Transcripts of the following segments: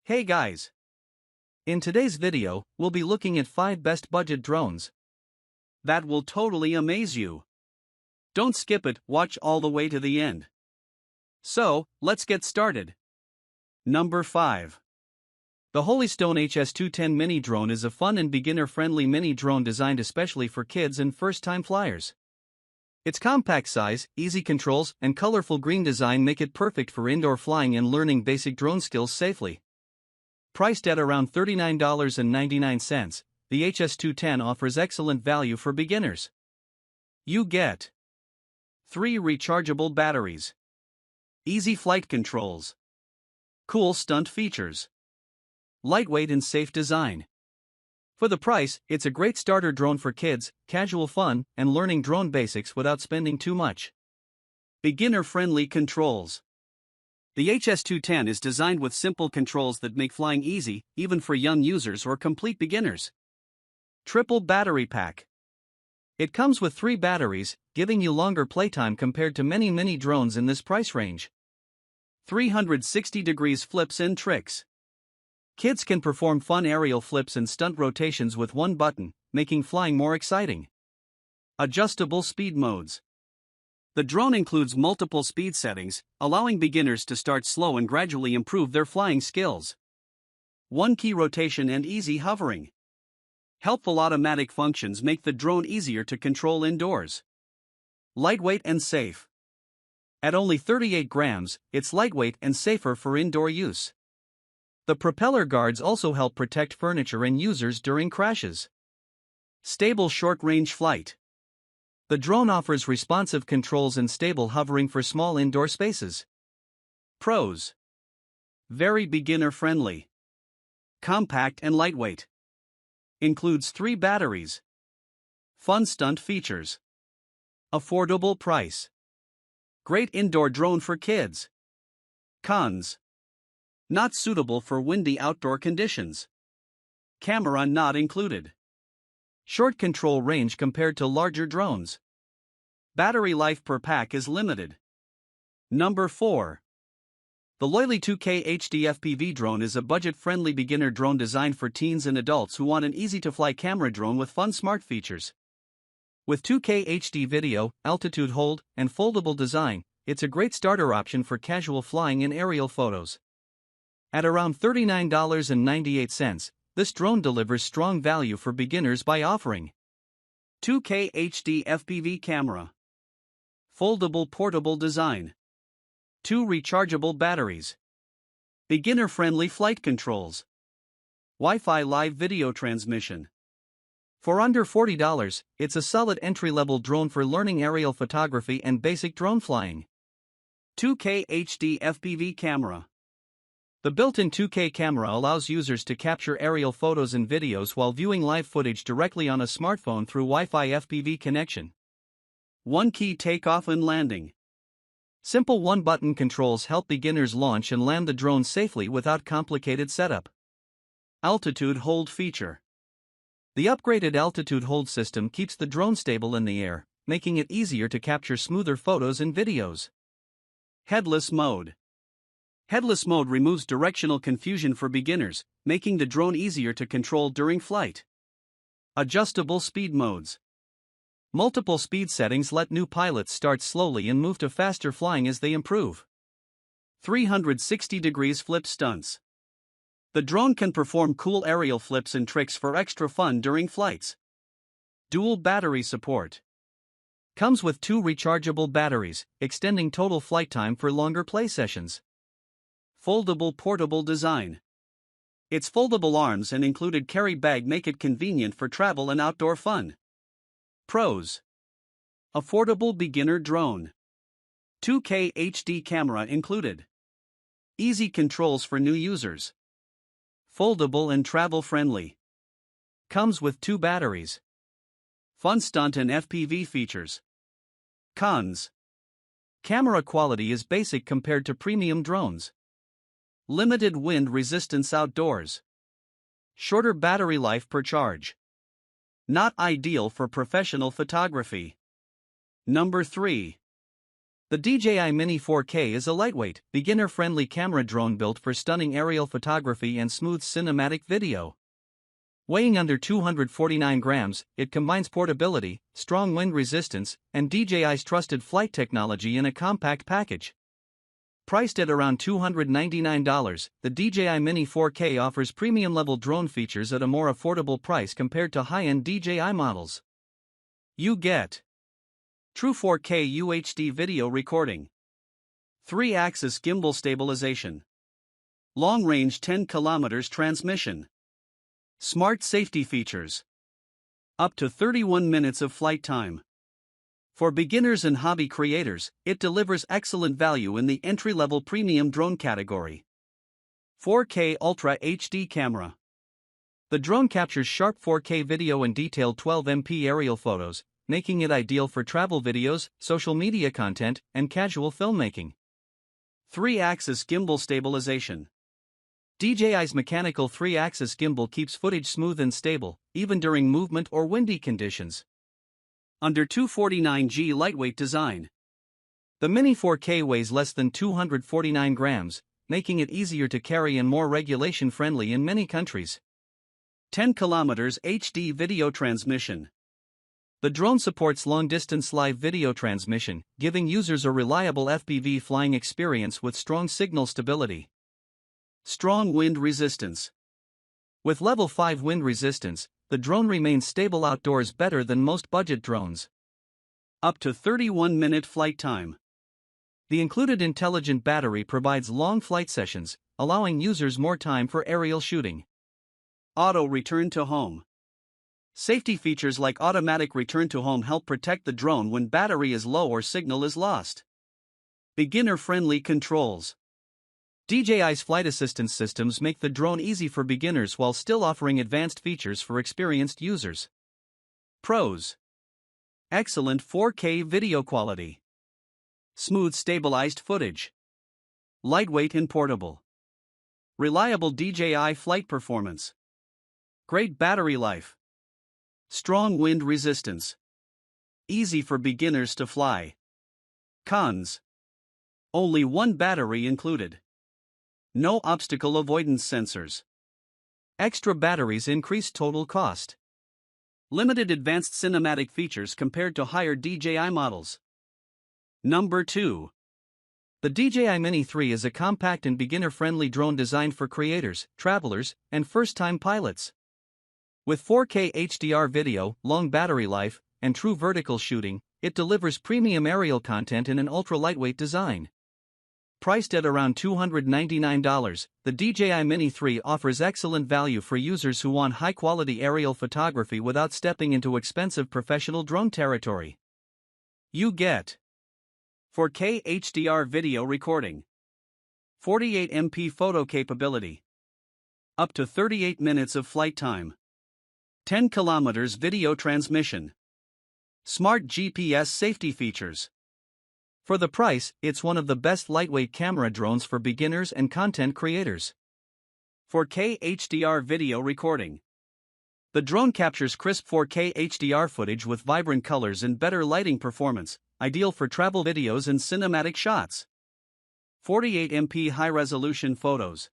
Hey guys! In today's video, we'll be looking at 5 best budget drones that will totally amaze you. Don't skip it, watch all the way to the end. So, let's get started. Number 5. The Holystone HS210 Mini Drone is a fun and beginner-friendly mini drone designed especially for kids and first-time flyers. Its compact size, easy controls, and colorful green design make it perfect for indoor flying and learning basic drone skills safely. Priced at around $39.99, the HS210 offers excellent value for beginners. You get 3 rechargeable batteries, easy flight controls, cool stunt features, lightweight and safe design. For the price, it's a great starter drone for kids, casual fun, and learning drone basics without spending too much. Beginner-friendly controls. The HS210 is designed with simple controls that make flying easy, even for young users or complete beginners. Triple battery pack. It comes with 3 batteries, giving you longer playtime compared to many mini drones in this price range. 360 degrees flips and tricks. Kids can perform fun aerial flips and stunt rotations with one button, making flying more exciting. Adjustable speed modes. The drone includes multiple speed settings, allowing beginners to start slow and gradually improve their flying skills. One-key rotation and easy hovering. Helpful automatic functions make the drone easier to control indoors. Lightweight and safe. At only 38 grams, it's lightweight and safer for indoor use. The propeller guards also help protect furniture and users during crashes. Stable short-range flight. The drone offers responsive controls and stable hovering for small indoor spaces. Pros. Very beginner-friendly. Compact and lightweight. Includes 3 batteries. Fun stunt features. Affordable price. Great indoor drone for kids. Cons. Not suitable for windy outdoor conditions. Camera not included. Short control range compared to larger drones. Battery life per pack is limited. Number 4. The Loiley 2K HD FPV Drone is a budget-friendly beginner drone designed for teens and adults who want an easy-to-fly camera drone with fun smart features. With 2K HD video, altitude hold, and foldable design, it's a great starter option for casual flying and aerial photos. At around $39.98, this drone delivers strong value for beginners by offering 2K HD FPV camera, foldable portable design, 2 rechargeable batteries, beginner-friendly flight controls, Wi-Fi live video transmission. For under $40, it's a solid entry-level drone for learning aerial photography and basic drone flying. 2K HD FPV camera. The built-in 2K camera allows users to capture aerial photos and videos while viewing live footage directly on a smartphone through Wi-Fi FPV connection. One-key takeoff and landing. Simple one-button controls help beginners launch and land the drone safely without complicated setup. Altitude hold feature. The upgraded altitude hold system keeps the drone stable in the air, making it easier to capture smoother photos and videos. Headless mode. Headless mode removes directional confusion for beginners, making the drone easier to control during flight. Adjustable speed modes. Multiple speed settings let new pilots start slowly and move to faster flying as they improve. 360 degrees flip stunts. The drone can perform cool aerial flips and tricks for extra fun during flights. Dual battery support. Comes with 2 rechargeable batteries, extending total flight time for longer play sessions. Foldable portable design. Its foldable arms and included carry bag make it convenient for travel and outdoor fun. Pros. Affordable beginner drone. 2K HD camera included. Easy controls for new users. Foldable and travel-friendly. Comes with 2 batteries. Fun stunt and FPV features. Cons. Camera quality is basic compared to premium drones. Limited wind resistance outdoors. Shorter battery life per charge. Not ideal for professional photography. Number 3. The DJI Mini 4K is a lightweight, beginner-friendly camera drone built for stunning aerial photography and smooth cinematic video. Weighing under 249 grams, it combines portability, strong wind resistance, and DJI's trusted flight technology in a compact package. Priced at around $299, the DJI Mini 4K offers premium-level drone features at a more affordable price compared to high-end DJI models. You get True 4K UHD video recording, 3-axis gimbal stabilization, long-range 10 km transmission, smart safety features, up to 31 minutes of flight time. For beginners and hobby creators, it delivers excellent value in the entry-level premium drone category. 4K Ultra HD camera. The drone captures sharp 4K video and detailed 12MP aerial photos, making it ideal for travel videos, social media content, and casual filmmaking. 3-axis gimbal stabilization. DJI's mechanical 3-axis gimbal keeps footage smooth and stable, even during movement or windy conditions. Under 249g lightweight design. The Mini 4K weighs less than 249 grams, making it easier to carry and more regulation-friendly in many countries. 10 km HD video transmission. The drone supports long-distance live video transmission, giving users a reliable FPV flying experience with strong signal stability. Strong wind resistance. With level 5 wind resistance, the drone remains stable outdoors better than most budget drones. Up to 31-minute flight time. The included intelligent battery provides long flight sessions, allowing users more time for aerial shooting. Auto return to home. Safety features like automatic return to home help protect the drone when battery is low or signal is lost. Beginner-friendly controls. DJI's flight assistance systems make the drone easy for beginners while still offering advanced features for experienced users. Pros. Excellent 4K video quality. Smooth stabilized footage. Lightweight and portable. Reliable DJI flight performance. Great battery life. Strong wind resistance. Easy for beginners to fly. Cons. Only one battery included. No obstacle avoidance sensors. Extra batteries increase total cost. Limited advanced cinematic features compared to higher DJI models. Number 2. The DJI Mini 3 is a compact and beginner-friendly drone designed for creators, travelers, and first-time pilots. With 4K HDR video, long battery life, and true vertical shooting, it delivers premium aerial content in an ultra-lightweight design. Priced at around $299, the DJI Mini 3 offers excellent value for users who want high-quality aerial photography without stepping into expensive professional drone territory. You get 4K HDR video recording, 48MP photo capability, up to 38 minutes of flight time, 10 km video transmission, smart GPS safety features. For the price, it's one of the best lightweight camera drones for beginners and content creators. 4K HDR video recording. The drone captures crisp 4K HDR footage with vibrant colors and better lighting performance, ideal for travel videos and cinematic shots. 48MP high-resolution photos.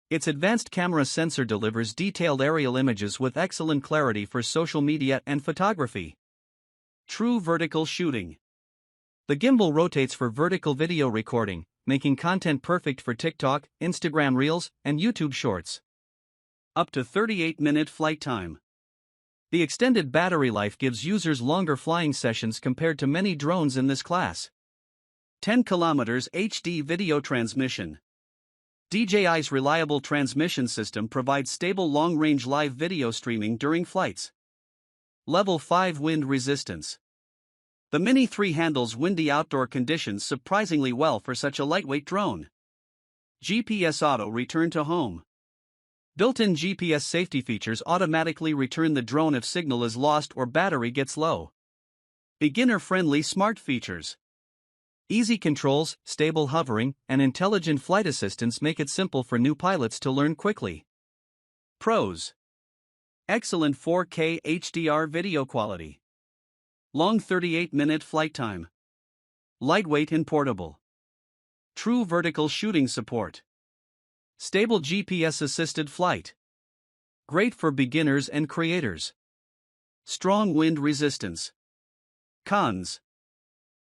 Its advanced camera sensor delivers detailed aerial images with excellent clarity for social media and photography. True vertical shooting. The gimbal rotates for vertical video recording, making content perfect for TikTok, Instagram Reels, and YouTube Shorts. Up to 38-minute flight time. The extended battery life gives users longer flying sessions compared to many drones in this class. 10 km HD video transmission. DJI's reliable transmission system provides stable long-range live video streaming during flights. Level 5 wind resistance. The Mini 3 handles windy outdoor conditions surprisingly well for such a lightweight drone. GPS Auto Return to Home. Built-in GPS safety features automatically return the drone if signal is lost or battery gets low. Beginner-friendly smart features. Easy controls, stable hovering, and intelligent flight assistance make it simple for new pilots to learn quickly. Pros. Excellent 4K HDR video quality. Long 38-minute flight time. lightweight and portable. True vertical shooting support. Stable GPS-assisted flight. Great for beginners and creators. Strong wind resistance. Cons.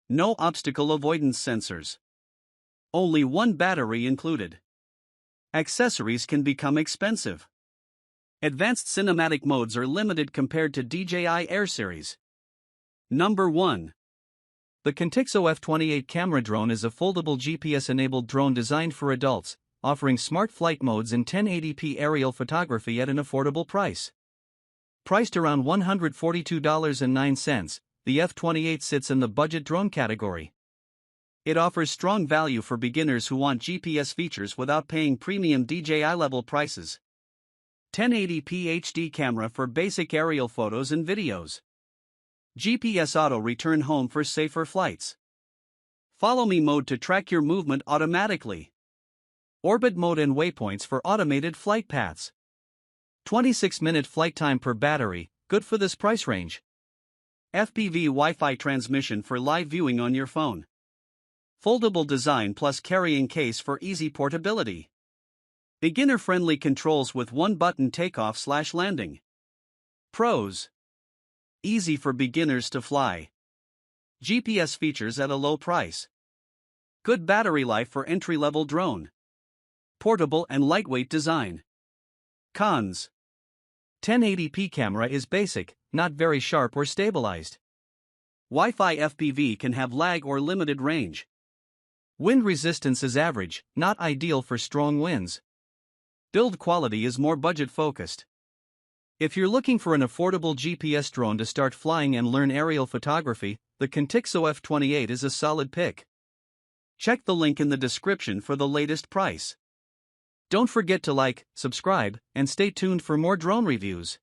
No obstacle avoidance sensors. Only one battery included. Accessories can become expensive. Advanced cinematic modes are limited compared to DJI Air series. Number 1. The Contixo F28 camera drone is a foldable GPS-enabled drone designed for adults, offering smart flight modes in 1080p aerial photography at an affordable price. Priced around $142.09, the F28 sits in the budget drone category. It offers strong value for beginners who want GPS features without paying premium DJI-level prices. 1080p HD camera for basic aerial photos and videos. GPS auto return home for safer flights. Follow me mode to track your movement automatically. Orbit mode and waypoints for automated flight paths. 26-minute flight time per battery, good for this price range. FPV Wi-Fi transmission for live viewing on your phone. Foldable design plus carrying case for easy portability. Beginner-friendly controls with one-button takeoff/landing. Pros. Easy for beginners to fly. GPS features at a low price. Good battery life for entry-level drone. Portable and lightweight design. Cons. 1080p camera is basic, not very sharp or stabilized. Wi-Fi FPV can have lag or limited range. Wind resistance is average, not ideal for strong winds. Build quality is more budget-focused. If you're looking for an affordable GPS drone to start flying and learn aerial photography, the Contixo F28 is a solid pick. Check the link in the description for the latest price. Don't forget to like, subscribe, and stay tuned for more drone reviews.